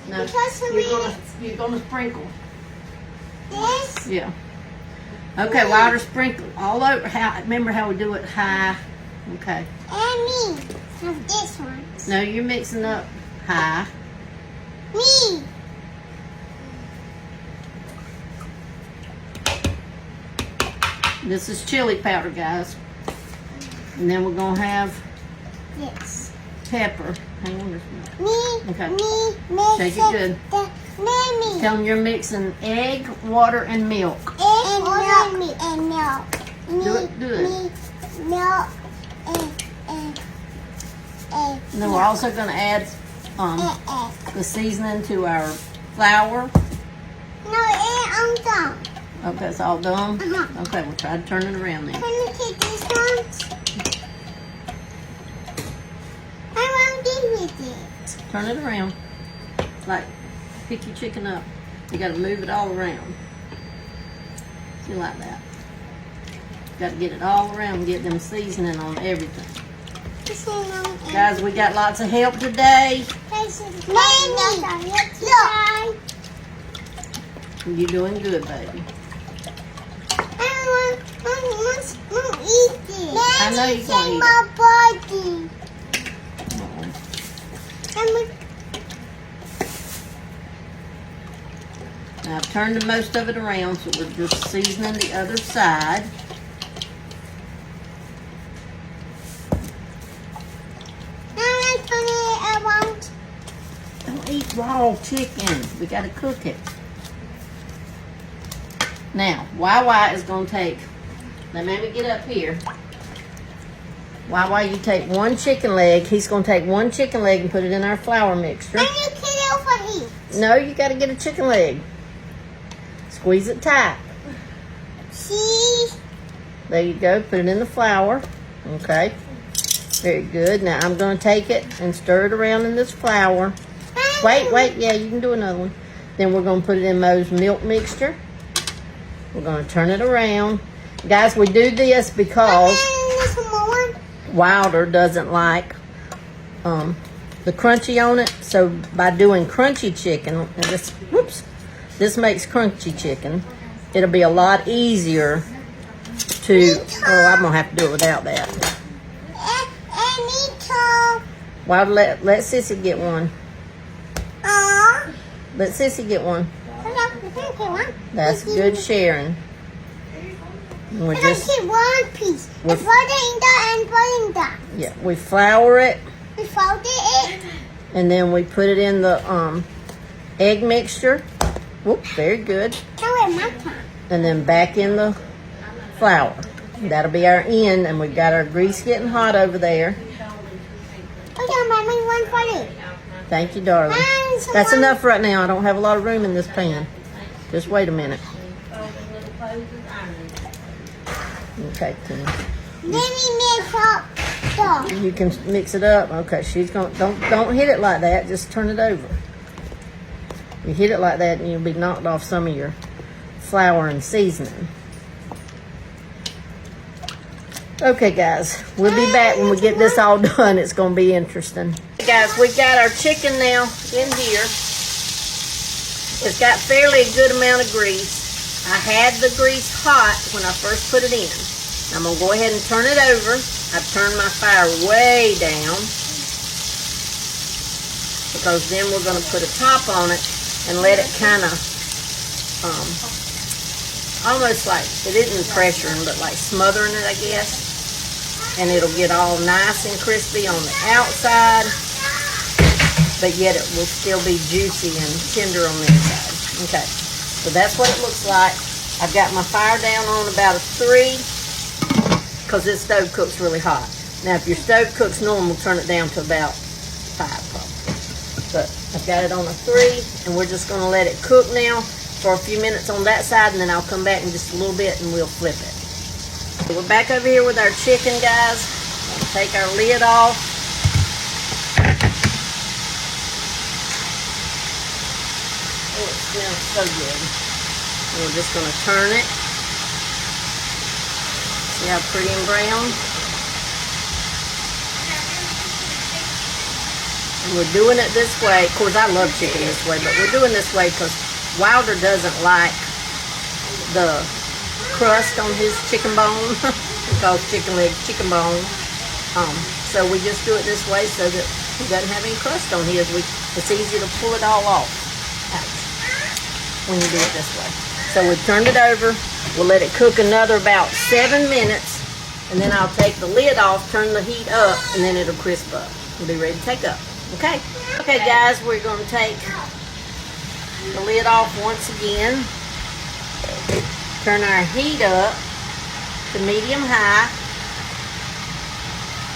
No, you're gonna sprinkle. This? Yeah. Okay, water sprinkle all over. Remember how we do it high? Okay. And me. Of this one. No, you're mixing up high. Me. This is chili powder, guys. And then we're gonna have Yes. pepper. Hang on just a minute. Me. Okay. Me. Mix Shake it good. Me. Tell them you're mixing egg, water, and milk. And milk. And milk. Do it. Me. Milk. And. And then we're also gonna add the seasoning to our flour. No, I'm done. Okay, it's all done? Uh-huh. Okay, we'll try to turn it around then. Can you take this one? I want this with it. Turn it around. Like, pick your chicken up. You gotta move it all around. See, like that. Gotta get it all around and get them seasoning on everything. Guys, we got lots of help today. You're doing good, baby. I want to eat it. I know you can eat my body. Now I've turned most of it around, so we're just seasoning the other side. I want. Don't eat raw chicken. We gotta cook it. Now, YY is gonna take. Now, let me get up here. YY, you take one chicken leg. He's gonna take one chicken leg and put it in our flour mixture. I need to get over here. No, you gotta get a chicken leg. Squeeze it tight. See? There you go. Put it in the flour. Okay. Very good. Now I'm going to take it and stir it around in this flour. Wait. Yeah, you can do another one. Then we're going to put it in Mo's milk mixture. We're going to turn it around. Guys, we do this because Wilder doesn't like the crunchy on it. So by doing crunchy chicken, and this makes crunchy chicken. It'll be a lot easier to, I'm going to have to do it without that. Well, let Sissy get one. Let Sissy get one. That's good sharing. And we're just one piece. It's yeah, we flour it. We folded it. And then we put it in the egg mixture. Whoop, very good. And then back in the flour. That'll be our end, and we've got our grease getting hot over there. Okay, Mommy, one for you. Thank you, darling. That's enough right now. I don't have a lot of room in this pan. Just wait a minute. Okay, Tim. Let me mix up. You can mix it up. Okay, she's going. Don't hit it like that. Just turn it over. You hit it like that, and you'll be knocked off some of your flour and seasoning. Okay, guys, we'll be back when we get this all done. It's going to be interesting. Hey guys, we got our chicken now in here. It's got fairly a good amount of grease. I had the grease hot when I first put it in. I'm going to go ahead and turn it over. I've turned my fire way down because then we're going to put a top on it and let it kind of almost like, it isn't pressuring, but like smothering it, I guess. And it'll get all nice and crispy on the outside, but yet it will still be juicy and tender on the inside. Okay, so that's what it looks like. I've got my fire down on about a 3 because this stove cooks really hot. Now, if your stove cooks normal, turn it down to about 5 probably. But I've got it on a 3, and we're just going to let it cook now for a few minutes on that side, and then I'll come back in just a little bit and we'll flip it. So we're back over here with our chicken, guys. We'll take our lid off. Oh, it smells so good. And we're just going to turn it. See how pretty and brown? We're doing it this way. Of course, I love chicken this way, but we're doing this way because Wilder doesn't like the crust on his chicken bone. He calls chicken leg chicken bone. So we just do it this way so that he doesn't have any crust on his. It's easy to pull it all off when you do it this way. So we've turned it over. We'll let it cook another about 7 minutes, and then I'll take the lid off, turn the heat up, and then it'll crisp up. We'll be ready to take up. Okay? Okay, guys, we're going to take the lid off once again. Turn our heat up to medium high.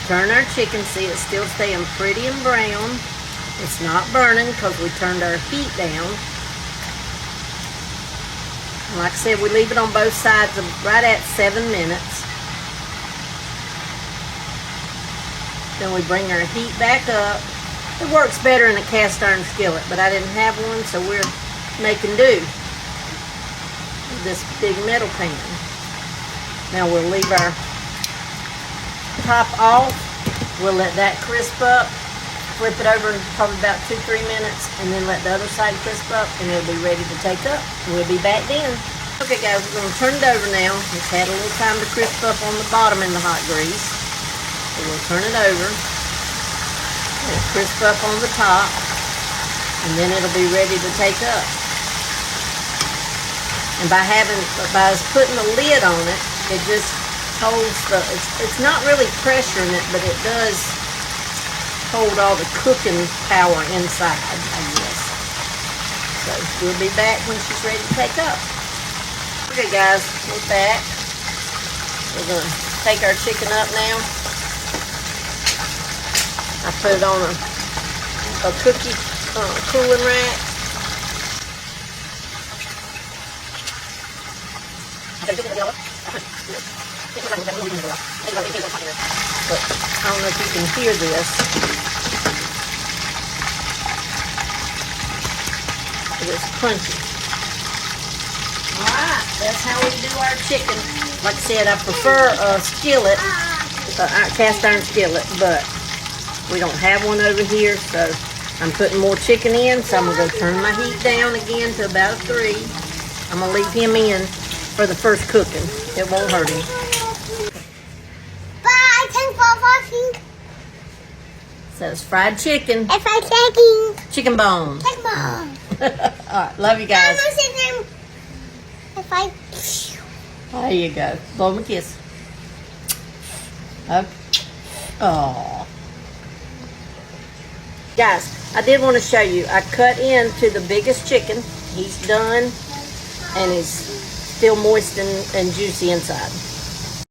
Turn our chicken. See, it's still staying pretty and brown. It's not burning because we turned our heat down. And like I said, we leave it on both sides of right at 7 minutes. Then we bring our heat back up. It works better in a cast iron skillet, but I didn't have one, so we're making do with this big metal pan. Now we'll leave our top off. We'll let that crisp up. Flip it over in probably about 2-3 minutes, and then let the other side crisp up, and it'll be ready to take up. We'll be back then. Okay, guys, we're going to turn it over now. It's had a little time to crisp up on the bottom in the hot grease. So we'll turn it over. It'll crisp up on the top, and then it'll be ready to take up. And by us putting the lid on it, it just holds it's not really pressuring it, but it does hold all the cooking power inside, I guess. So we'll be back when she's ready to take up. Okay, guys, we're back. We're going to take our chicken up now. I put it on a cookie cooling rack. But I don't know if you can hear this. But it's crunchy. Alright, that's how we do our chicken. Like I said, I prefer a skillet, a cast iron skillet, but we don't have one over here, so I'm putting more chicken in, so I'm going to turn my heat down again to about 3. I'm going to leave him in for the first cooking. It won't hurt him. Bye, thanks for watching. So it's fried chicken. It's fried chicken. Chicken bone. Chicken bone. Alright, love you guys. There you go. Blow him a kiss. Okay. Aww. Guys, I did want to show you. I cut into the biggest chicken. He's done, and he's still moist and juicy inside.